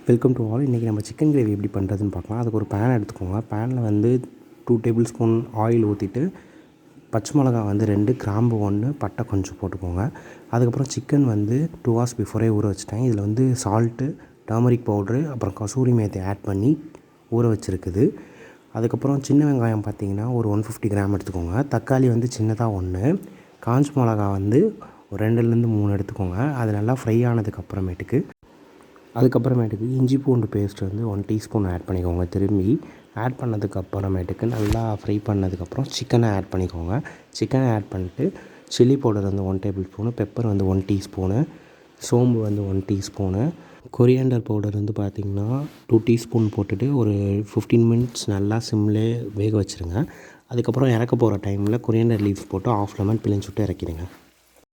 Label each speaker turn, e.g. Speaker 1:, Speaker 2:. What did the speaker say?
Speaker 1: Welcome to all. இன்றைக்கி நம்ம chicken gravy எப்படி பண்ணுறதுன்னு பார்க்கலாம். அதுக்கு ஒரு பேன் எடுத்துக்கோங்க. பேனில் வந்து 2 டேபிள் ஸ்பூன் ஆயில் ஊற்றிட்டு பச்சை மிளகா வந்து 2, கிராம்பு 1, பட்டை கொஞ்சம் போட்டுக்கோங்க. அதுக்கப்புறம் சிக்கன் வந்து 2 hours பிஃபோரே ஊற வச்சுட்டேன். இதில் வந்து சால்ட்டு, டர்மரிக் பவுட்ரு, அப்புறம் கசூரி மேத்தி ஆட் பண்ணி ஊற வச்சுருக்குது. அதுக்கப்புறம் சின்ன வெங்காயம் பார்த்திங்கன்னா ஒரு 150 கிராம் எடுத்துக்கோங்க. தக்காளி வந்து சின்னதாக 1, காஞ்ச மிளகா வந்து ஒரு 2லேருந்து 3 எடுத்துக்கோங்க. அது நல்லா ஃப்ரை ஆனதுக்கப்புறமேட்டுக்கு இஞ்சி பூண்டு பேஸ்ட் வந்து 1 டீஸ்பூன் ஆட் பண்ணிக்கோங்க. திரும்பி ஆட் பண்ணதுக்கப்புறமேட்டுக்கு நல்லா ஃப்ரை பண்ணதுக்கப்புறம் சிக்கனை ஆட் பண்ணிக்கோங்க. சிக்கனை ஆட் பண்ணிட்டு சில்லி பவுடர் வந்து 1 டேபிள் ஸ்பூனு, பெப்பர் வந்து 1 டீஸ்பூனு, சோம்பு வந்து 1 டீஸ்பூனு, கொரியாண்டர் பவுடர் வந்து பார்த்திங்கன்னா 2 டீஸ்பூன் போட்டுட்டு ஒரு 15 மினிட்ஸ் நல்லா சிம்லே வேக வச்சுருங்க. அதுக்கப்புறம் இறக்க போகிற டைமில் கொரியாண்டர் லீவ்ஸ் போட்டு 1/2 லெமன் பிழிஞ்சு விட்டு இறக்கிடுங்க.